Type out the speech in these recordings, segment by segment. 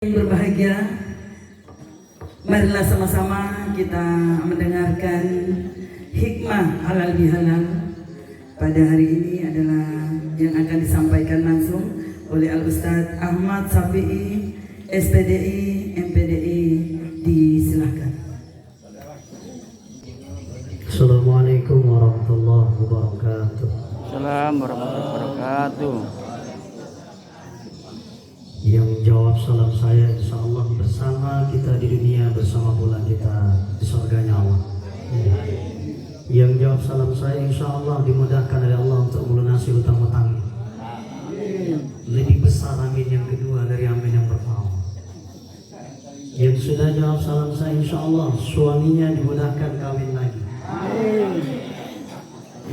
Yang berbahagia, marilah sama-sama kita mendengarkan hikmah halal bihalal. Pada hari ini adalah yang akan disampaikan langsung oleh Al-Ustadz Ahmad Safi'i, SPDI, MPDI. Disilahkan. Assalamualaikum warahmatullahi wabarakatuh. Assalamualaikum warahmatullahi wabarakatuh. Yang jawab salam saya insya Allah bersama kita di dunia, bersama pula kita di surganya Allah. Yang jawab salam saya insya Allah dimudahkan oleh Allah untuk melunasi hutang-hutangnya. Lebih besar amin yang kedua dari amin yang pertama. Yang sudah jawab salam saya insya Allah suaminya dimudahkan kawin lagi.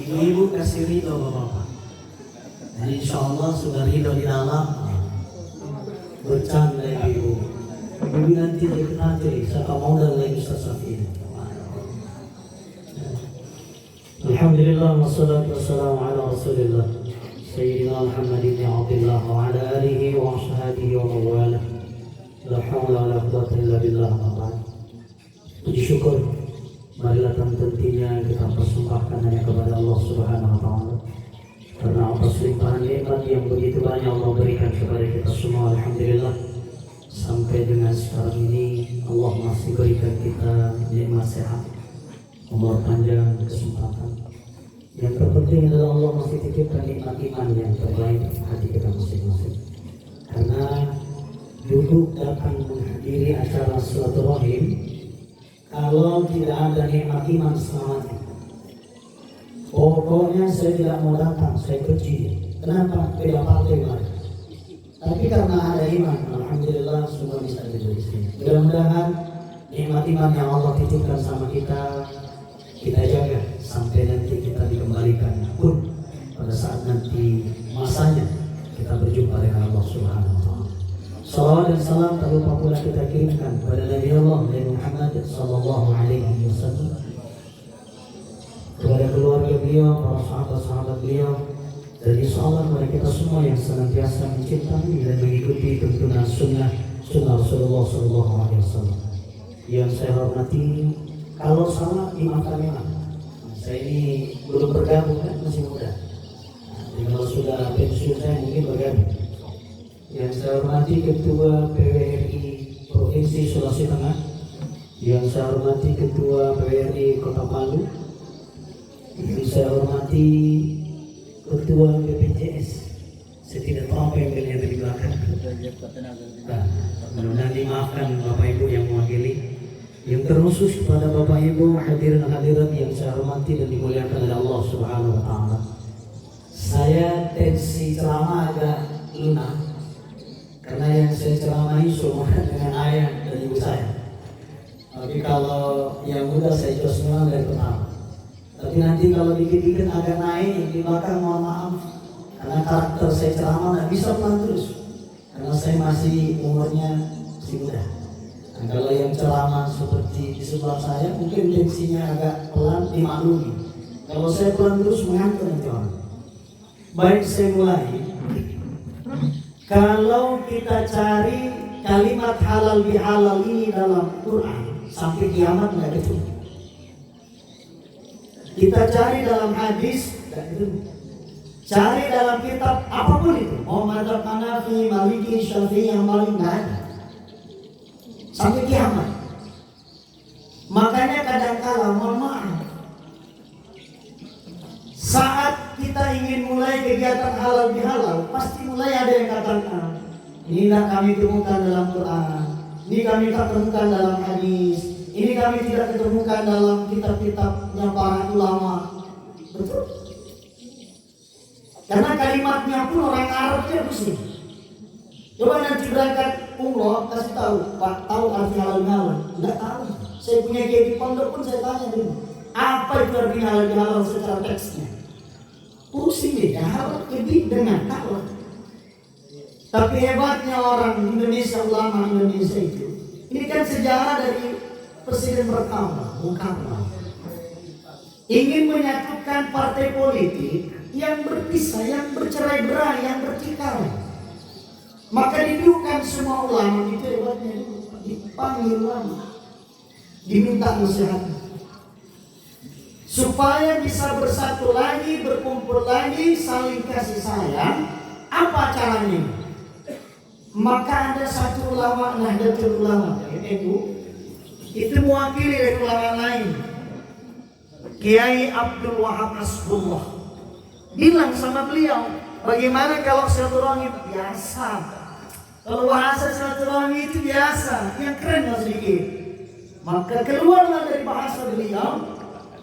Ibu kasih ridho bapak-bapak. Dan insya Allah sudah ridho di dalam. Bercanda ibu, ibu nanti nanti saya modal lagi Ustaz Safi'i. Alhamdulillah wassalatu wassalamu ala Rasulillah Sayyidina Muhammad ibn Abdullah wa ala alihi wa ashabihi wa mawalah. La hawla wa la quwwata illa billah. Puji syukur marilah tentunya kita persembahkan hanya kepada Allah Subhanahu wa taala. Karena atas limpahan nikmat yang begitu banyak Allah berikan kepada kita semua, alhamdulillah sampai dengan sekarang ini Allah masih berikan kita nikmat sehat, umur panjang, kesempatan. Yang terpenting adalah Allah masih titipkan nikmat iman yang terbaik hati kita masing-masing. Karena duduk datang menghadiri acara silaturahim, kalau tidak ada nikmat iman selamat. Pokoknya saya tidak mau datang, saya benci. Kenapa? Beda partai mereka. Tapi karena ada iman, alhamdulillah semua bisa jadi di sini. Mudah-mudahan nikmat iman yang Allah titipkan sama kita jaga sampai nanti kita dikembalikan pun pada saat nanti masanya kita berjumpa dengan Allah Subhanahu wa taala. Salawat dan salam tak lupa pula kita kirimkan kepada Nabi Allah Muhammad sallallahu alaihi wasallam, kepada keluarga beliau, para sahabat-sahabat beliau, dan insya Allah kepada kita semua yang senantiasa mencintai dan mengikuti tuntunan sunnah Rasulullah SAW. Yang saya hormati, kalau salah dimaafkan memang. Saya ini belum bergabung kan, masih muda. Jadi kalau sudah pensiun saya mungkin bergabung. Yang saya hormati Ketua PWRI Provinsi Sulawesi Tengah, yang saya hormati Ketua PWRI Kota Palu, yang saya hormati Ketua BPJS. Saya tidak tahu apa yang beliau di belakang. Mudah-mudahan dimaafkan Bapak Ibu yang mewakili. Yang terkhusus kepada Bapak Ibu hadirin hadirat yang saya hormati dan dimuliakan oleh Allah Subhanahu wa taala. Saya tensi ceramah agak lunak karena yang saya ceramahi semua dengan ayah dan ibu saya. Tapi kalau yang muda saya terus mengenal dari pertama. Tapi nanti kalau dikit-dikit agak naik di belakang, mohon maaf karena karakter saya ceramah nggak bisa pelan terus karena saya masih umurnya masih muda. Nah, kalau yang ceramah seperti di sebelah saya mungkin tensinya agak pelan, dimaklumi. Kalau saya pelan terus mengantuk nanti orang. Baik, saya mulai. Kalau kita cari kalimat halal bihalal ini dalam Quran sampai kiamat nggak ketemu. Kita cari dalam hadis, cari dalam kitab apapun itu, mau mazhab Hanafi, Maliki, Syafi'i, yang paling nggak ada sampai kiamat. Makanya kadang-kala mohon maaf, saat kita ingin mulai kegiatan halal bihalal, pasti mulai ada yang katakan, ini tidak kami temukan dalam Quran, ini kami tak temukan dalam hadis. Ini kami tidak ketemukan dalam kitab-kitabnya para ulama. Betul? Karena kalimatnya pun orang Arabnya muslim. Coba nanti berangkat umroh, kasih tahu, Pak, tahu arti halal bihalal? Enggak tahu. Saya punya kiai di pondok pun saya tanya dulu, apa itu arti halal bihalal secara teksnya? Pusing dia, harap lebih dengan tahu. Tapi hebatnya orang Indonesia, ulama Indonesia itu, ini kan sejarah dari Presiden pertama, Bung Karno, ingin menyatukan partai politik yang berpisah, yang bercerai-berai, yang bertikai. Maka didudukkan semua ulama itu hebatnya, dipanggil ulama, diminta nasihat supaya bisa bersatu lagi, berkumpul lagi, saling kasih sayang. Apa caranya? Maka ada satu ulama, Nahdlatul Ulama, NU, itu mewakili dari ulama lain, Kiai Abdul Wahab Hasbullah, bilang sama beliau, bagaimana kalau silaturahmi biasa? Kalau bahasa silaturahmi itu biasa, yang keren sedikit. Maka keluarlah dari bahasa beliau,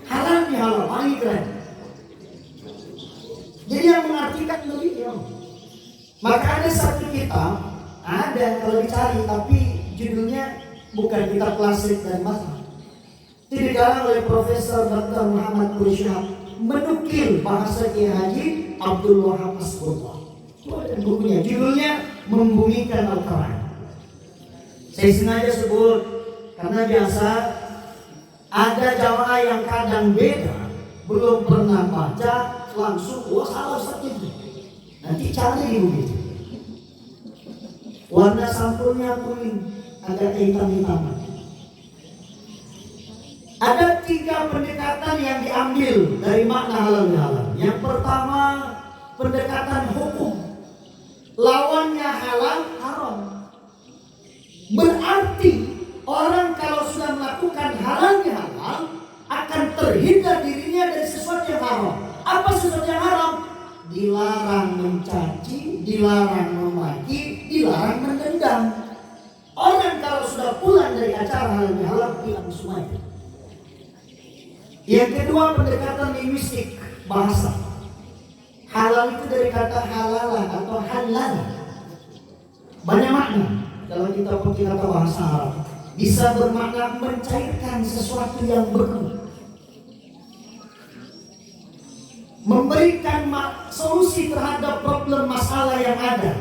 halal bihalal, paling keren. Jadi yang mengartikan beliau. Maka ada satu kitab, ada kalau dicari, tapi judulnya bukan kitab klasik dan masa. Itu dikarang oleh Profesor Dr. Muhammad Quraisyhab, menukil bahasa Kiai Haji Abdul Wahab Hasbullah. Itu ada bukunya, judulnya Membumikan Al-Quran. Saya sengaja sebut karena biasa ada jamaah yang kadang beda, belum pernah baca langsung, wah salah Ustaz itu. Nanti cari di buku itu. Warna sampulnya kuning, agak hitam-hitaman. Ada 3 pendekatan yang diambil dari makna halal bihalal. Yang pertama, pendekatan hukum. Lawannya halal, haram. Berarti orang kalau sudah melakukan halal bihalal akan terhindar dirinya dari sesuatu yang haram. Apa sesuatu yang haram? Dilarang mencaci, dilarang memaki, dilarang mendendam. Orang kalau sudah pulang dari acara halal bihalal, hilang semua itu. Yang kedua, pendekatan linguistik, bahasa. Halal itu dari kata halalah atau halal. Banyak makna kalau kita pakai kata bahasa Arab. Bisa bermakna mencairkan sesuatu yang beku, memberikan solusi terhadap problem masalah yang ada,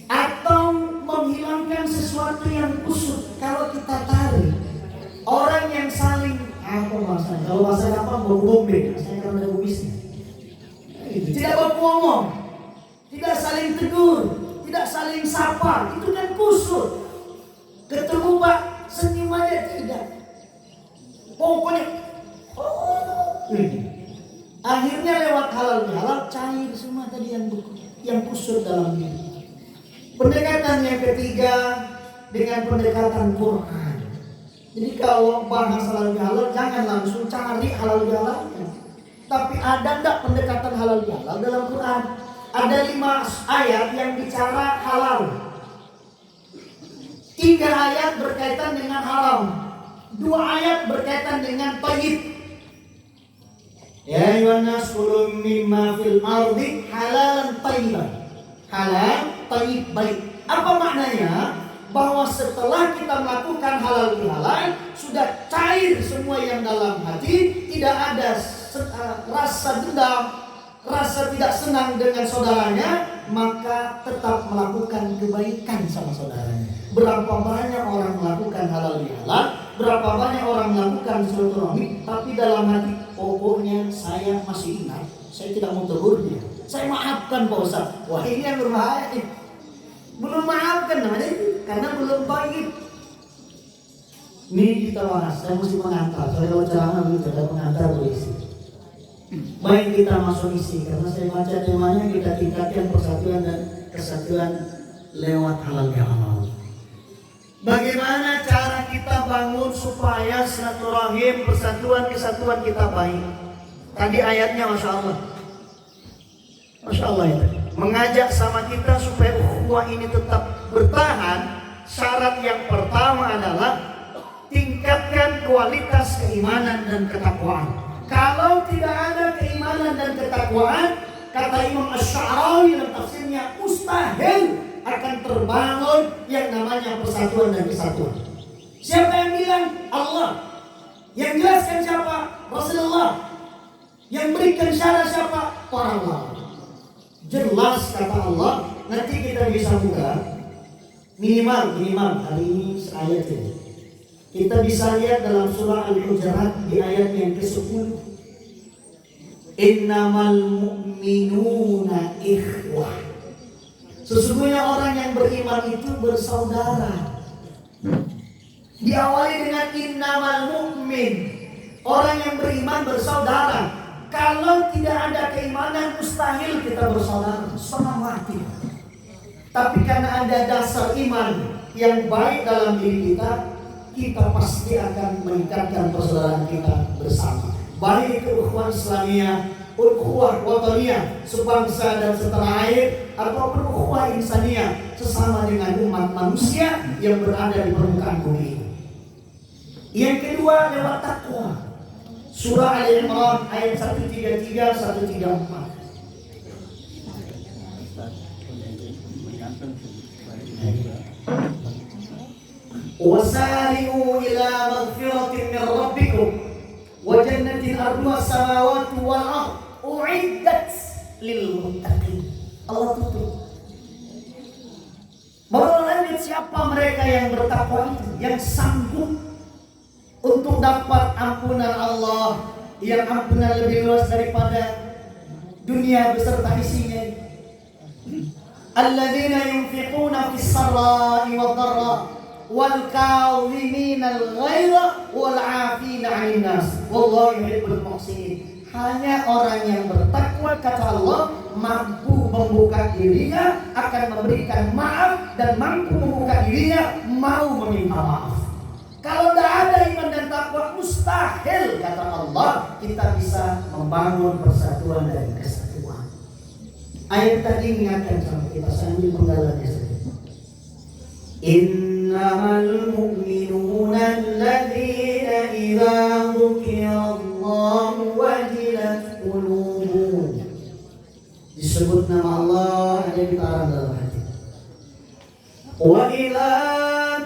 atau menghilangkan sesuatu yang kusut. Kalau kita tarik orang yang saling apa bahasanya? Kalau bahasa apa? Bombe. Saya kan ada bumisnya. Tidak baku ngomong, tidak saling tegur, tidak saling sapa, itu kan kusut. Ketemu Pak, senyum aja tidak. Pokoknya, akhirnya lewat halal bihalal cair semua tadi yang kusut dalam diri. Pendekatan yang ketiga dengan pendekatan Quran. Jadi kalau bahas halal bihalal jangan langsung cari halal bihalal. Tapi ada enggak pendekatan halal bihalal dalam Quran? Ada 5 ayat yang bicara halal. 3 ayat berkaitan dengan haram. 2 ayat berkaitan dengan thayyib. Ya ayyuhannas kulu mimma fil ardi halalan thayyiban. Halal, thayyib, baik. Apa maknanya? Bahwa setelah kita melakukan halal bihalal, sudah cair semua yang dalam hati, tidak ada rasa dendam, rasa tidak senang dengan saudaranya, maka tetap melakukan kebaikan sama saudaranya. Berapa banyak orang melakukan halal bihalal, berapa banyak orang melakukan silaturahmi, tapi dalam hati, pokoknya saya masih ingat, saya tidak mau tegur dia, saya maafkan Pak Ustaz. Wah, ini yang berbahaya nih. Belum maafkan namanya itu, karena belum thayyib. Ini kita bahas, saya mesti mengantar. Soalnya kalau ceramah begitu, ada pengantar berisi. Baik, kita masuk isi, karena saya baca temanya kita tingkatkan persatuan dan kesatuan lewat halal bihalal. Bagaimana cara kita bangun supaya silaturahim, persatuan, kesatuan kita baik? Tadi ayatnya Masya Allah. Masya Allah itu. Mengajak sama kita supaya ukhuwah ini tetap bertahan. Syarat yang pertama adalah tingkatkan kualitas keimanan dan ketakwaan. Kalau tidak ada keimanan dan ketakwaan, kata Imam Asy-Sya'rawi dalam tafsirnya, mustahil akan terbangun yang namanya persatuan dan kesatuan. Siapa yang bilang? Allah. Yang jelaskan siapa? Rasulullah. Yang berikan syarat siapa? Para ulama. Jelas kata Allah. Nanti kita bisa buka minimal hari ini ayat ini. Kita bisa lihat dalam surah Al-Hujurat di ayat yang ke-10. Innamal mu'minuna ikhwah. Sesungguhnya orang yang beriman itu bersaudara. Diawali dengan innamal mu'min. Orang yang beriman bersaudara. Kalau tidak ada keimanan, mustahil kita bersaudara. Setengah mati. Tapi karena ada dasar iman yang baik dalam diri kita, kita pasti akan meningkatkan persaudaraan kita bersama. Baik itu ukhuwah Islamiyah, ukhuwah wataniyah, sebangsa dan setanah air, ataupun ukhuwah insaniyah, sesama dengan umat manusia yang berada di permukaan bumi. Yang kedua lewat takwa. Surah Al-Imran ayat 133 134. Wasari'u ila maghfiratin min rabbikum wa jannatin arduha samawati wal ardh u'iddat lil muttaqin. Allah tutup. Berlanjut, siapa mereka yang bertakwa itu, yang sanggup untuk dapat ampunan Allah, yang ampunan lebih luas daripada dunia beserta isinya. Alladzina yunfiquna fis sarra'i wad dharra wal kadhimina al-ghaidha wal 'afina 'anil nas wallahu yuhibbul muhsinin. Hanya orang yang bertakwa, kata Allah, mampu membuka dirinya akan memberikan maaf dan mampu membuka dirinya mau meminta maaf. Kalau tidak ada iman dan takwa, mustahil, kata Allah, kita bisa membangun persatuan dan kesatuan. Ayat tadi mengingatkan sama kita, sambil penggalannya saja. Innamal mu'minuna alladzina idza dzukirallahu wajilat qulubuhum. Disebut nama Allah, ada getaran dalam hati. Wa idza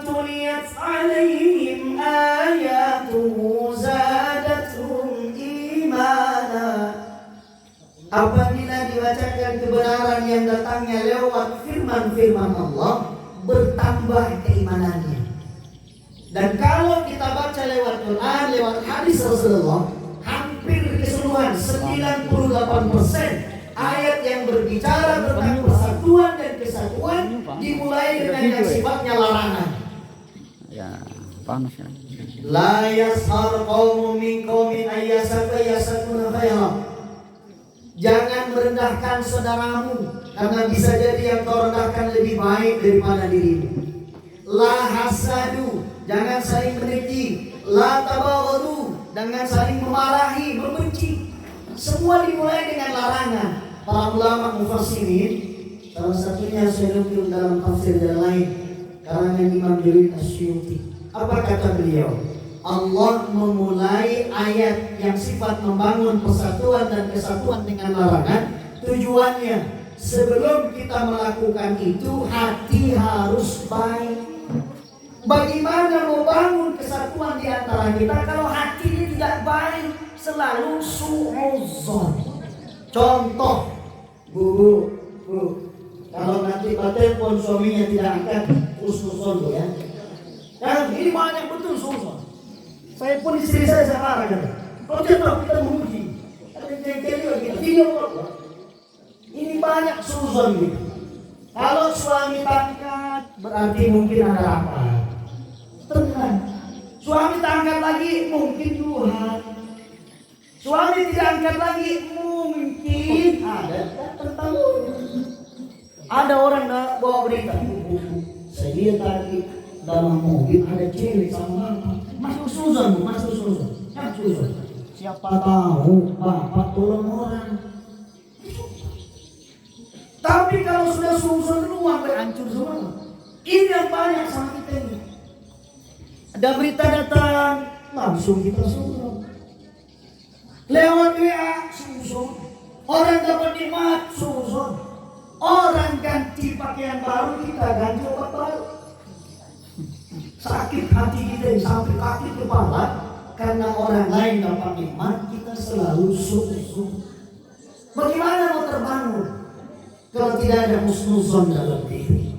tuliyat alaihim ayatuhu zadatuhum imana. Apabila dibacakan kebenaran yang datangnya lewat firman-firman Allah, bertambah keimanannya. Dan kalau kita baca lewat Quran, lewat hadis Rasulullah, hampir keseluruhan 98% ayat yang berbicara tentang persatuan dan kesatuan dimulai dengan yang sifatnya larangan. Ya, panas ya. La yashar qaumun min qaumin ayyasakuna khairan. Jangan merendahkan saudaramu, karena bisa jadi yang kau rendahkan lebih baik daripada dirimu. La hasadu, jangan saling mendengki. La tabaghadu, jangan saling memarahi, membenci. Semua dimulai dengan larangan. Para ulama mufassirin, salah satunya saya nukil dalam tafsir yang lain, karangan Imam Jalil Asyuti. Apa kata beliau? Allah memulai ayat yang sifat membangun persatuan dan kesatuan dengan larangan. Tujuannya, sebelum kita melakukan itu, hati harus baik. Bagaimana membangun kesatuan di antara kita kalau hati ini tidak baik? Selalu su'udzon. Contoh, Bu, kalau nanti telepon suaminya tidak angkat, husnuzon ya. Dan ini banyak betul su'udzon. Saya pun istri saya marah kan. Kalau contoh kita menguji, ada yang kita video kok. Ini banyak su'udzon gitu. Kalau suami tangkat, berarti mungkin ada apa? Tenang. Suami tangkat lagi, mungkin Tuhan. Suami tidak angkat lagi, mungkin ada tentang. Ada orang bawa berita, saya lihat tadi dalam mobil ada cewek sama bapak. Masuk susun, masuk susun. Siapa tahu bapak tolong orang. Tapi kalau sudah susun keluar, hancur semua. Ini yang banyak sama kita ini. Ada berita datang, langsung kita susun. Lewat WA, susun. Orang dapat nikmat, susun. Orang ganti pakaian baru, kita ganti obat baru. Sakit hati kita sampai kaki kepala karena orang lain dapat nikmat, kita selalu susun. Bagaimana mau terbangun kalau tidak ada husnuzon dalam diri?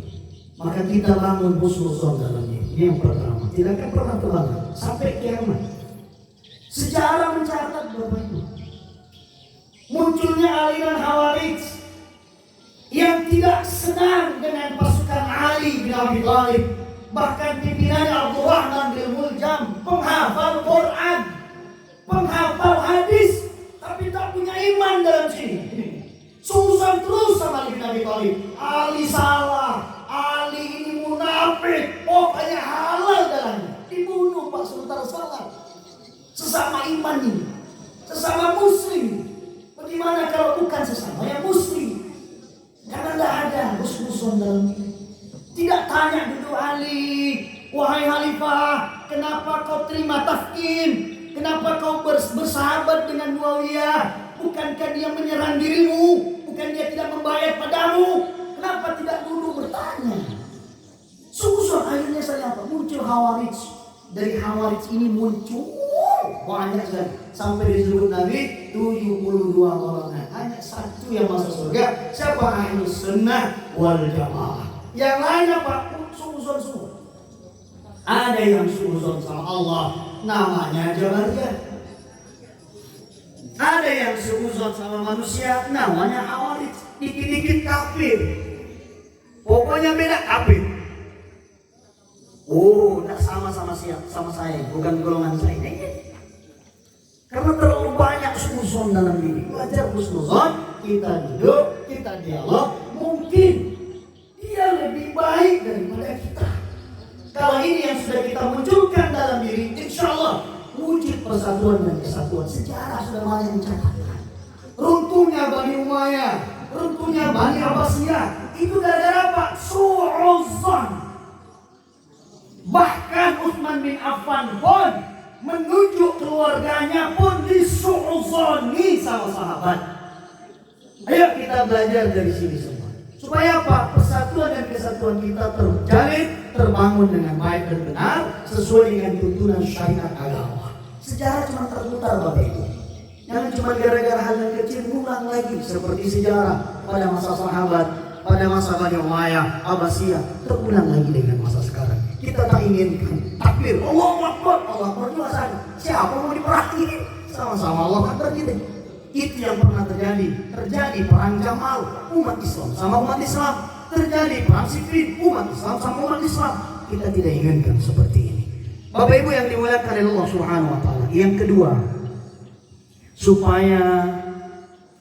Maka kita bangun husnuzon dalam diri. Ini yang pertama. Tidak akan pernah terlambat sampai kiamat. Sejarah mencatat Bapak Ibu, munculnya aliran Khawarij yang tidak senang dengan pasukan Ali bin Abi Thalib. Bahkan pimpinannya Abdurrahman bin Muljam, penghafal Quran, penghafal hadis, tapi tak punya iman dalam sini. Sungguh terus sama Ali bin Abi Thalib. Ali salah, Ali ini munafik, pokoknya halal darahnya. Dibunuh Pak sementara salah. Sesama iman ini, sesama muslim. Bagaimana kalau bukan sesama yang muslim? Karena tidak ada musuh-musuhan dalam ini. Tidak tanya dulu Ali, wahai Khalifah, kenapa kau terima tafkin? Kenapa kau bersahabat dengan Muawiyah? Bukankah dia menyerang dirimu? Bukan dia tidak membayar padamu? Kenapa tidak dulu bertanya? Sungguh akhirnya saya apa? Muncul Khawarij. Dari Khawarij ini muncul banyak sekali. Sampai disebut Nabi 72 golongan. Hanya satu yang masuk surga. Siapa? Ahlus Sunnah wal Jamaah. Yang lain apa? Sungguh semua. Ada yang sungguh sama Allah, namanya Jabariyah. Ada yang sungguh sama manusia, namanya Khawarij. Dikit-dikit kafir. Pokoknya beda kafir. Oh, tidak sama sama saya, bukan golongan saya. Karena terlalu banyak sungguh dalam diri. Belajar husnuzon, kita duduk, kita dialog, mungkin dia lebih baik daripada kita. Kalau ini yang sudah kita munculkan dalam diri, insya Allah wujud persatuan dan kesatuan. Sejarah sudah banyak mencatatkan. Runtuhnya Bani Umayyah, runtuhnya Bani Abbasiyah, itu gara-gara apa? Su'udzon. Bahkan Utsman bin Affan pun menunjuk keluarganya pun disu'udzoni sama sahabat. Ayo kita belajar dari sini semua. Supaya apa? Persatuan dan kesatuan kita terjalin, terbangun dengan baik dan benar sesuai dengan tuntunan syariat agama. Sejarah cuma terputar Bapak Ibu. Jangan cuma gara-gara hal yang kecil ulang lagi seperti sejarah pada masa sahabat, pada masa Bani Umayyah, Abbasiyah, terulang lagi dengan masa sekarang. Kita tak inginkan takbir Allahu Akbar, Allah Akbar juga sana. Siapa mau diperangi? Sama-sama Allah Akbar gitu. Itu yang pernah terjadi. Terjadi perang Jamal umat Islam sama umat Islam. Terjadi perang Siffin umat Islam sama umat Islam. Kita tidak inginkan seperti ini. Bapak Ibu yang dimuliakan oleh Allah Subhanahu wa taala. Yang kedua, supaya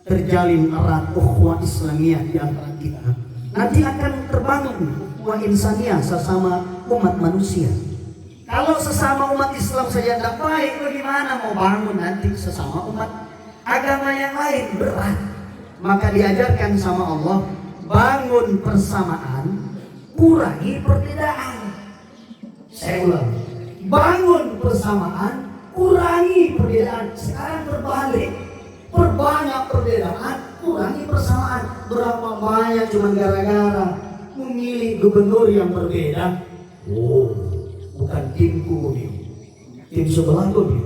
terjalin erat ukhuwah Islamiyah di antara kita, nanti akan terbangun ukhuwah insaniyah sesama umat manusia. Kalau sesama umat Islam saja tidak baik, bagaimana mau bangun nanti sesama umat agama yang lain? Berat. Maka diajarkan sama Allah, bangun persamaan, kurangi perbedaan. Saya ulang, bangun persamaan, kurangi perbedaan. Sekarang terbalik, perbanyak perbedaan, kurangi persamaan. Berapa banyak cuma gara-gara memilih gubernur yang berbeda. Oh, bukan timku nih, tim sebelahku nih.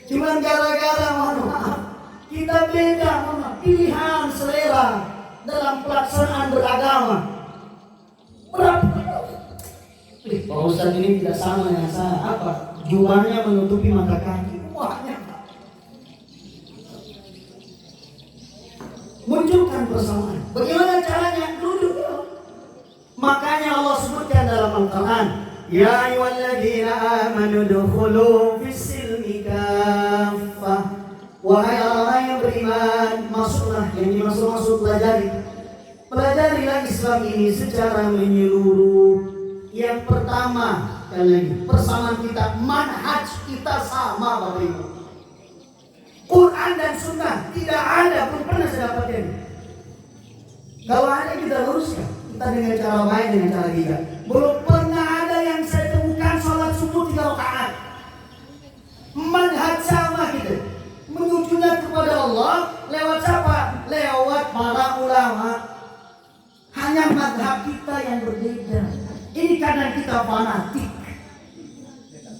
Cuma gara-gara maaf, kita beda pilihan selera dalam pelaksanaan beragama. Berapa? Pak Ustaz ini tidak sama dengan saya. Apa? Jubahnya menutupi mata kaki. Banyak. Munculkan persamaan. Bagaimana caranya? Duduk. Makanya Allah sebutkan dalam Al-Quran, ya ayyuhalladzina amanu dukhulu fis-silmi kaffah. Wahai orang yang beriman, masuklah. Yang dimaksud pelajari. Pelajarilah Islam ini secara menyeluruh. Yang pertama, persamaan kita, manhaj kita sama Bapak Ibu. Quran dan Sunnah tidak ada pun pernah saya dapatkan. Kalau ada kita luruskan. Kita dengan cara baik, dengan cara bijak. Belum pernah ada yang saya temukan sholat subuh 3 rakaat. Manhaj sama kita. Menujunya kepada Allah lewat siapa? Lewat para ulama. Hanya madhab kita yang berbeda. Ini karena kita fanatik.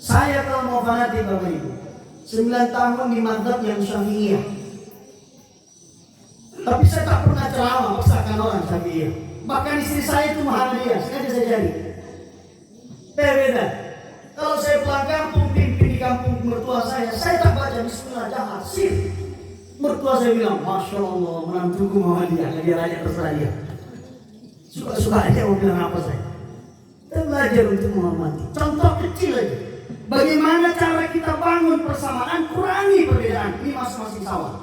Saya kalau mau fanatik Bapak Ibu, 9 tahun di madhab yang Syafi'iyah. Tapi saya tak pernah ceramah paksakan orang Syafi'iyah. Bahkan istri saya itu Muhammadiyah, sengaja saya jadi. Beda. Kalau saya pulang kampung, pimpin di kampung mertua saya tak baca bismillah, jahat, sir. Mertua saya bilang, Masya Allah, menantuku Muhammadiyah, dia raja terserah dia. Suka-suka aja mau bilang apa saya. Kita belajar untuk menghormati. Contoh kecil aja. Bagaimana cara kita bangun persamaan, kurangi perbedaan. Ini masing-masing sawah.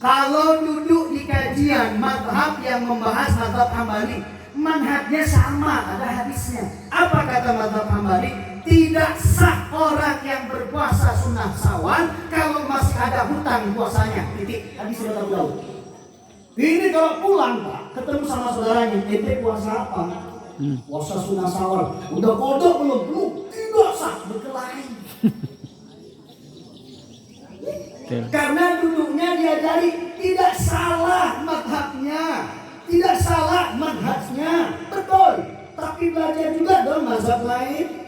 Kalau duduk di kajian mazhab yang membahas mazhab Hambali, manhajnya sama, ada hadisnya. Apa kata mazhab Hambali? Tidak sah orang yang berpuasa sunnah Syawal kalau masih ada hutang puasanya. Titik. Hadis riwayat Abu Daud. Ini kalau pulang Pak, ketemu sama saudaranya, ente puasa apa? Puasa sunnah Syawal. Udah kodok belum? Belum. Tidak sah, berkelahi. Karena duduknya diajari tidak salah madhabnya, tidak salah manhajnya, betul. Tapi belajar juga dong mazhab lain.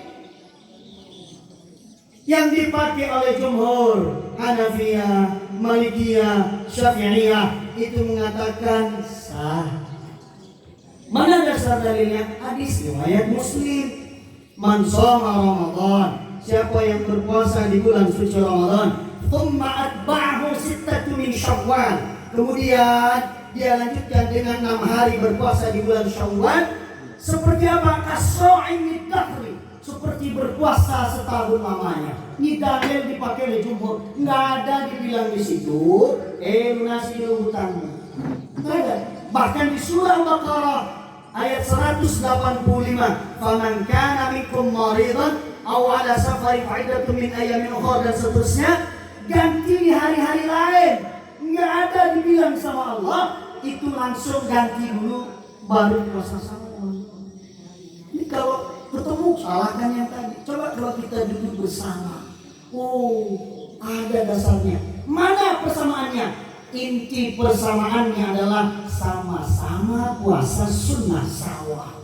Yang dipakai oleh jumhur Hanafiyah, Malikiyah, Syafi'iyah itu mengatakan sah. Mana dasar dalilnya? Hadis riwayat Muslim. Man shoma Ramadan, siapa yang berpuasa di bulan suci Ramadan, thumma atba'ahu sittatu min Syawal, kemudian dia lanjutkan dengan 6 hari berpuasa di bulan Syawal, seperti apa? Kasa'im dahri, seperti berpuasa setahun lamanya. Ini dalil dipakai oleh jumhur. Nggak ada dibilang di situ, lunasi dulu hutangmu. Nggak ada. Bahkan di surah Al-Baqarah ayat 185, faman kana minkum maridan aw ala safarin fa'iddatun min ayyamin ukhra, dan seterusnya, ganti di hari-hari lain. Nggak ada dibilang sama Allah itu langsung ganti dulu baru puasa Syawal. Ini kalau ketemu salahkan yang tadi. Coba kalau kita duduk bersama, ada dasarnya. Mana persamaannya? Inti persamaannya adalah sama-sama puasa sunnah Syawal.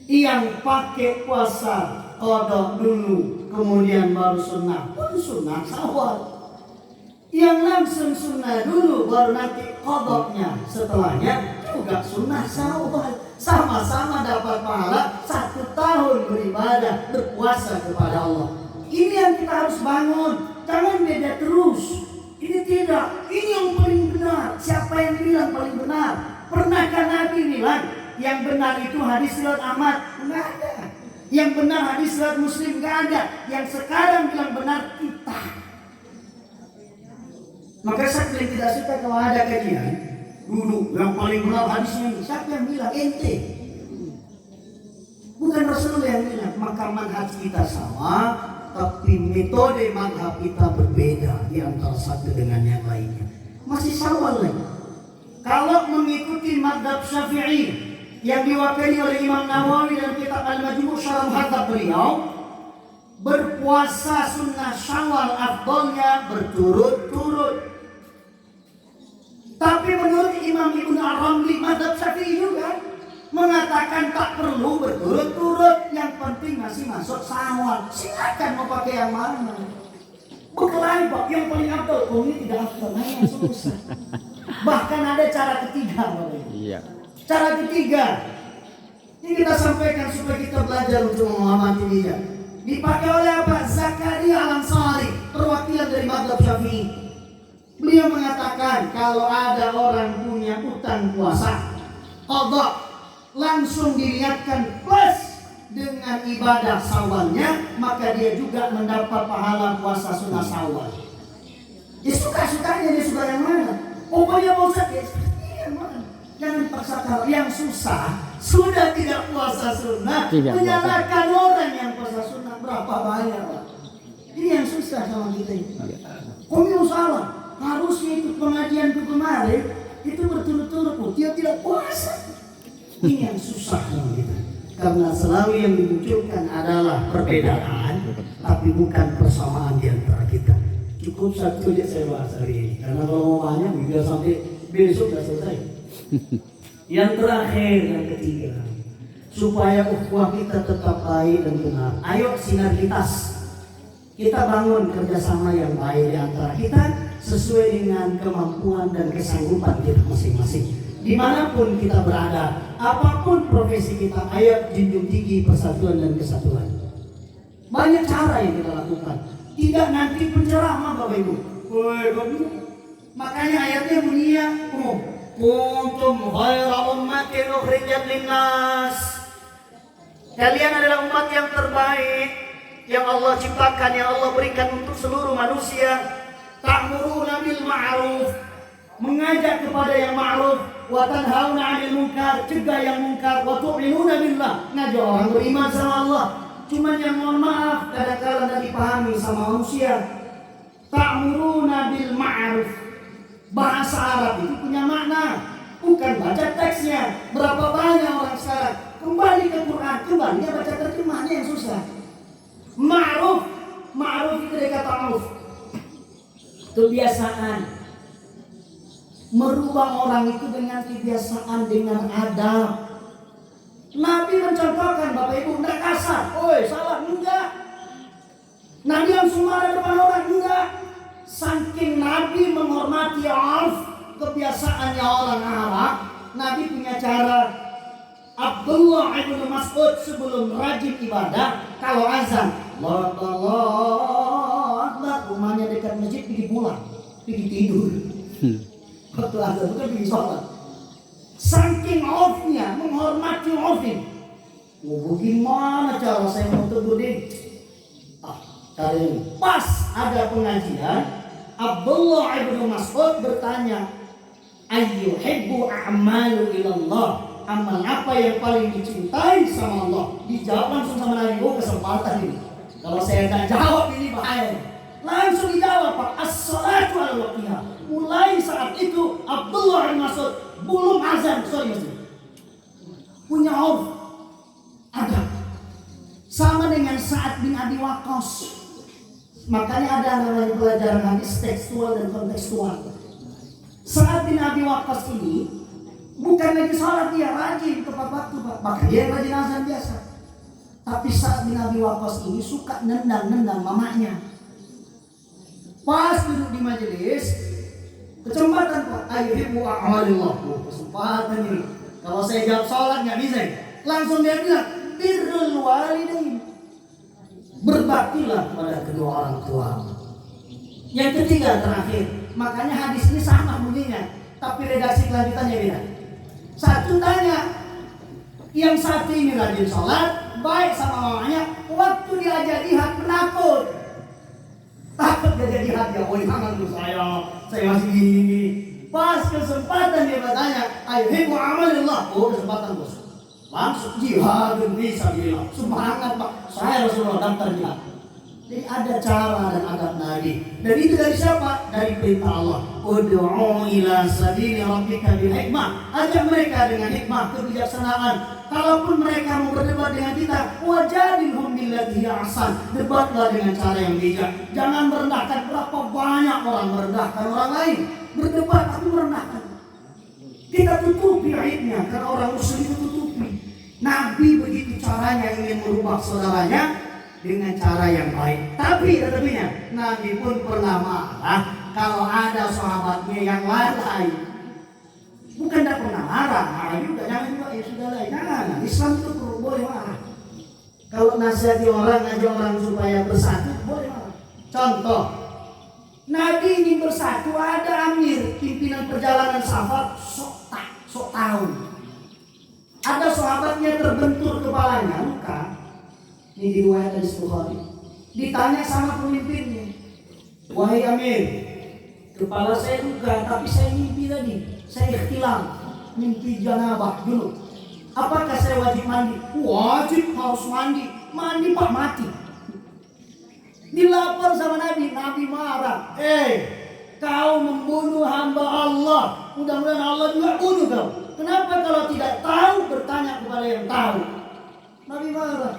Yang pakai puasa qada dulu, kemudian baru sunnah, pun sunnah Syawal. Yang langsung sunnah dulu, baru nanti qadanya setelahnya juga sunnah Syawal. Sama-sama dapat pahala 1 tahun beribadah, berpuasa kepada Allah. Ini yang kita harus bangun. Jangan beda terus. Ini tidak. Ini yang paling benar. Siapa yang bilang paling benar? Pernahkah Nabi bilang yang benar itu hadis riwayat Ahmad? Enggak ada. Yang benar hadis riwayat Muslim? Enggak ada. Yang sekarang bilang benar kita. Maka saya paling tidak suka kalau ada kajian dulu yang paling benar hadisnya ini. Siapa yang bilang? Ente. Bukan Rasulullah yang bilang. Maka manhaj kita sama, tapi metode mazhab kita berbeda di antara satu dengan yang lainnya. Masih Syawal lagi. Kalau mengikuti mazhab Syafi'i yang diwakili oleh Imam Nawawi dalam kitab Al-Majmu' Syarah Muhadzab beliau, berpuasa sunnah Syawal afdalnya berturut-turut. Tapi menurut Imam Ibnu Ar-Ramli mazhab Syafi'i juga mengatakan tak perlu berturut-turut, yang penting masih masuk Syawal. Silakan mau pakai yang mana. Berkelahi Pak, yang paling afdal. Ini tidak afdal, yang susah. Bahkan ada cara ketiga Bapak. Iya. Cara ketiga ini kita sampaikan supaya kita belajar untuk memahami dia. Dipakai oleh apa? Zakaria Al-Ansari, perwakilan dari mazhab Syafi'i. Beliau mengatakan kalau ada orang punya utang puasa qada, langsung dilihatkan plus dengan ibadah Syawalnya, maka dia juga mendapat pahala puasa sunnah Syawal. Ya suka-sukanya, dia suka yang mana? Pokoknya mau sakit, yang mana? Jangan paksakan. Yang susah sudah tidak puasa sunnah, menyalahkan orang yang puasa sunnah, berapa banyak Pak? Ini yang susah sama kita ini. Kau salah. Harusnya ikut pengajian ke kemarin itu berturut-turut, dia tidak puasa. Ini yang susah sama kita. Karena selalu yang dimunculkan adalah perbedaan, tapi bukan persamaan di antara kita. Cukup satu aja saya bahas hari ini, karena kalau mau banyak juga sampai besok sudah selesai. Yang terakhir, yang ketiga, supaya ukhuwah kita tetap baik dan benar. Ayo sinergitas. Kita bangun kerjasama yang baik di antara kita sesuai dengan kemampuan dan kesanggupan kita masing-masing. Dimanapun kita berada, apapun profesi kita, ayo junjung tinggi persatuan dan kesatuan. Banyak cara yang kita lakukan. Tidak nanti penceramah Bapak Ibu. Woi, makanya ayatnya mulia. Kuntum khaira ummatin ukhrijat linnas. Kalian adalah umat yang terbaik yang Allah ciptakan, yang Allah berikan untuk seluruh manusia. Ta'muruna bil ma'ruf, mengajak kepada yang ma'ruf, wa tanhauna 'anil munkar, cegah yang munkar, wa tu'minuna billah, ngajak orang beriman sama Allah. Cuman yang mohon maaf kadang-kadang tidak dipahami sama manusia. Ta'muruna bil ma'ruf, bahasa Arab itu punya makna, bukan baca teksnya. Berapa banyak orang sekarang kembali ke Quran, kembali baca terjemahnya yang susah. Ma'ruf, ma'ruf itu dari kata ma'ruf, kebiasaan. Merubah orang itu dengan kebiasaan, dengan adab. Nabi mencontohkan, Bapak Ibu, tidak kasar. Oi, salah, enggak. Nabi langsung marah depan orang, enggak. Saking Nabi menghormati urf, kebiasaannya orang Arab, Nabi punya cara. Abdullah ibn Mas'ud sebelum rajin ibadah, kalau azan, Allah, rumahnya dekat masjid, pergi pulang, pergi tidur. Waktu azan bukan pergi sholat. Saking urfnya, menghormati urfin. Bagaimana cara saya mau tegur deh? Kali ini pas ada pengajian, Abdullah ibn Mas'ud bertanya, ayyuhibbu a'malu ilallah, amal apa yang paling dicintai sama Allah? Dijawab langsung sama Nabi. Oh, kesempatan ini. Kalau saya tidak jawab ini bahaya. Langsung dijawab, Pak. As-salatu ala waqtiha. Mulai saat itu Abdullah bin Mas'ud belum azan, punya urf, adab. Sama dengan Sa'ad bin Abi Waqqas. Makanya ada namanya pelajaran hadis tekstual dan kontekstual. Sa'ad bin Abi Waqqas ini bukan lagi sholat, dia rajin tepat waktu, Pak. Bahkan dia rajin azan biasa. Tapi Sa'ad bin Abi Waqqas ini suka nendang-nendang mamanya. Pas duduk di majelis, kesempatan, Pak. Ayyuhibbu a'malillah. Kesempatan ini. Kalau saya jawab sholat nggak bisa. Langsung dia bilang, birrul walidain. Berbaktilah kepada kedua orang tua. Yang ketiga terakhir. Makanya hadis ini sama bunyinya, tapi redaksi kelanjutannya beda. Satu tanya, yang satu ini rajin sholat, baik sama mamanya, waktu diajak jihad penakut. Takut diajak jihad, ya oh jangan dulu saya masih gini. Pas kesempatan dia bertanya, ayyuhibbu a'malillah. Oh, kesempatan bos. Langsung jihad bisa bilang, semangat Pak, saya Rasulullah daftar jihad. Jadi ada cara dan adab Nabi. Dan itu dari siapa? Dari perintah Allah. Ud'u ila sabili rabbika bil hikmah. Ajak mereka dengan hikmah, kebijaksanaan. Kalaupun mereka mau berdebat dengan kita, wajadilhum billati hiya ahsan. Debatlah dengan cara yang bijak. Jangan merendahkan. Berapa banyak orang merendahkan orang lain. Berdebat tapi merendahkan. Kita tutupi aibnya karena orang muslim itu tutupi. Nabi begitu caranya ingin merubah saudaranya dengan cara yang baik. Tapi tetapinya Nabi pun pernah marah kalau ada sahabatnya yang lalai. Bukan tidak pernah marah juga, jangan juga ya sudahlah, jangan. Islam itu perlu boleh marah. Kalau nasihati orang, ngajak orang supaya bersatu, boleh marah. Contoh, Nabi ingin bersatu, ada amir pimpinan perjalanan safar sok tahu. Ada sahabatnya terbentur kepalanya, luka. Ini diriwayat dari Bukhari. Ditanya sama pemimpinnya, wahai amir, kepala saya luka, tapi saya mimpi tadi. Saya ikhtilam, mimpi janabah dulu. Apakah saya wajib mandi? Wajib, harus mandi. Mandi Pak, mati. Dilapor sama Nabi, Nabi marah. Kau membunuh hamba Allah. Mudah-mudahan Allah juga bunuh kau. Kenapa kalau tidak tahu bertanya kepada yang tahu? Nabi marah.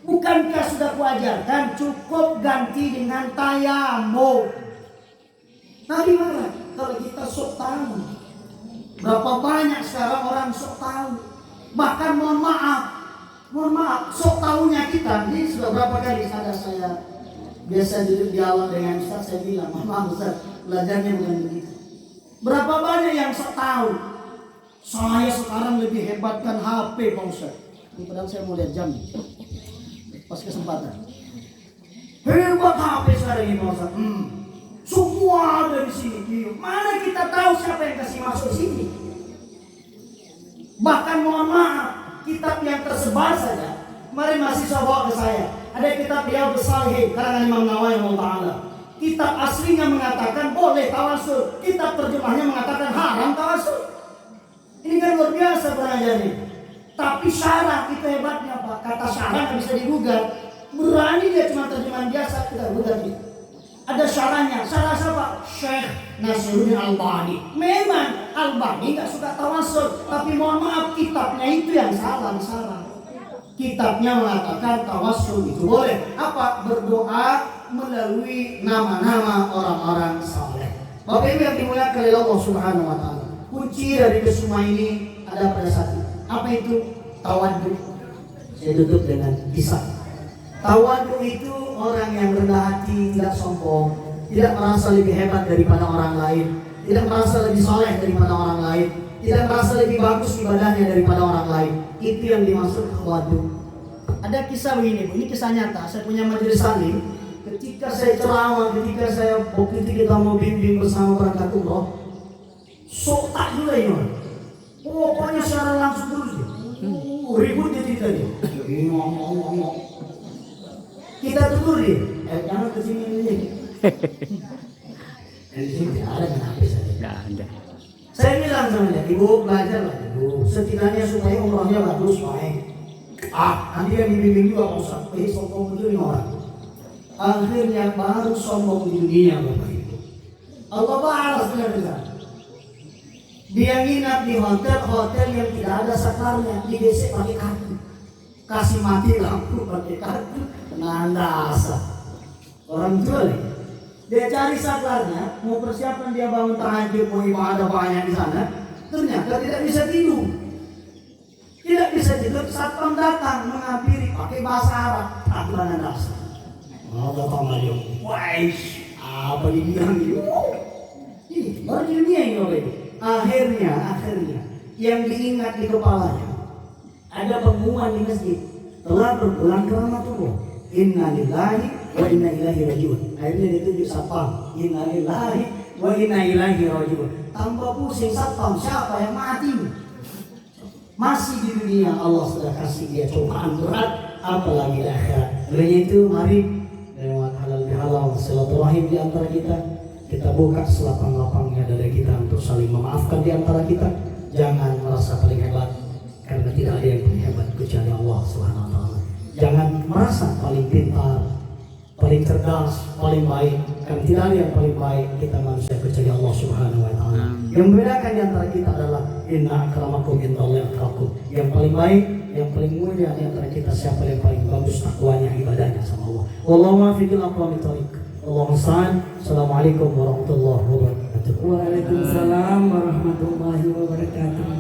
Bukankah sudah kuajarkan cukup ganti dengan tayamum? Nabi marah. Kalau kita sok tahu, berapa banyak sekarang orang sok tahu. Bahkan mohon maaf, sok tahunya kita. Ini sudah berapa kali ada saya biasa duduk dialog dengan Ustaz, saya bilang, maaf Ustaz, belajarnya bukan begitu. Berapa banyak yang sok tahu? Saya sekarang lebih hebatkan HP Pak Ustaz. Ini padahal saya mau lihat jam pas kesempatan. Hebat HP sekarang ini Pak Ustaz. Semua ada di sini. Mana kita tahu siapa yang kasih masuk sini? Bahkan mohon maaf, kitab yang tersebar saja. Mari mahasiswa bawa ke saya. Ada kitab Riyadhus Shalihin karangan Imam Nawawi rahimahullah. Kitab aslinya mengatakan boleh tawasul. Kitab terjemahnya mengatakan haram tawasul. Ini kan luar biasa pengajarnya. Tapi syarah itu hebatnya Pak. Kata syarah nggak bisa digugat. Berani dia cuma terjemahan biasa kita gugat dia. Ada syarahnya. Syarah siapa? Syekh Nasiruddin Albani. Memang Albani nggak suka tawasul. Tapi mohon maaf kitabnya itu yang salah. Kitabnya mengatakan tawasul itu boleh. Apa? Berdoa melalui nama-nama orang-orang saleh. Bapak Ibu yang dimuliakan oleh Allah Subhanahu wa taala. Kunci dari semua ini ada pada satu. Apa itu? Tawadhu. Saya tutup dengan kisah. Tawadhu itu orang yang rendah hati, tidak sombong, tidak merasa lebih hebat daripada orang lain, tidak merasa lebih soleh daripada orang lain, tidak merasa lebih bagus ibadahnya daripada orang lain. Itu yang dimaksud tawadhu. Ada kisah begini, Bu. Ini kisah nyata. Saya punya majelis salim. Ketika saya ceramah, ketika saya waktu itu kita mau bimbing bersama berangkat umroh, sok tak juga ini orang. Pokoknya secara langsung terus dia. Ribut dia cerita dia. Ngomong. Kita tutur dia. Jangan kesini ini. Dan di sini tidak ada yang habis saja. Tidak ada. Saya bilang sama dia, Ibu belajarlah dulu. Setidaknya supaya umrohnya bagus, baik. Nanti yang dibimbing juga Pak Ustaz. Sombong itu 5 orang. Akhirnya baru sombong di dunia Bapak Ibu. Allah balas dengan dia nginap di hotel yang tidak ada sakarnya, digesek pakai kartu. Kasih mati lampu pakai kartu. Nandasa. Orang tua nih. Dia cari saklarnya, mau persiapan dia bangun tahajud, mau ibadah banyak di sana. Ternyata tidak bisa tidur. Tidak bisa tidur, satpam datang menghampiri pakai bahasa Arab. Apa nandasa? Apa kamu? Wais, apa dibilang ini? Ini baru di dunia ini Bapak Ibu. Akhirnya yang diingat di kepalanya ada pengumuman di masjid telah berpulang ke rahmatullah. Inna lillahi wa inna ilaihi rajiun. Akhirnya ditunjuk satpam. Inna lillahi wa inna ilaihi rajiun. Tambah pusing satpam, siapa yang mati? Masih di dunia Allah sudah kasih dia cobaan berat, apalagi di akhirat. Oleh itu mari lewat halal bihalal silaturahim di antara kita. Kita buka selapang-lapangnya dada kita untuk saling memaafkan di antara kita. Jangan merasa paling hebat karena tidak ada yang paling hebat kecuali Allah Subhanahu wa taala. Jangan merasa paling pintar, paling cerdas, paling baik karena tidak ada yang paling baik kita manusia kecuali Allah Subhanahu wa taala. Yang membedakan di antara kita adalah inna akramakum indallahi atqakum. Yang paling baik, yang paling mulia di antara kita siapa yang paling bagus takwanya, ibadahnya sama Allah. Wallahu muwaffiqul aqwamit thoriq. Allahumma salli. Assalamualaikum warahmatullahi wabarakatuh. Waalaikumsalam warahmatullahi wabarakatuh.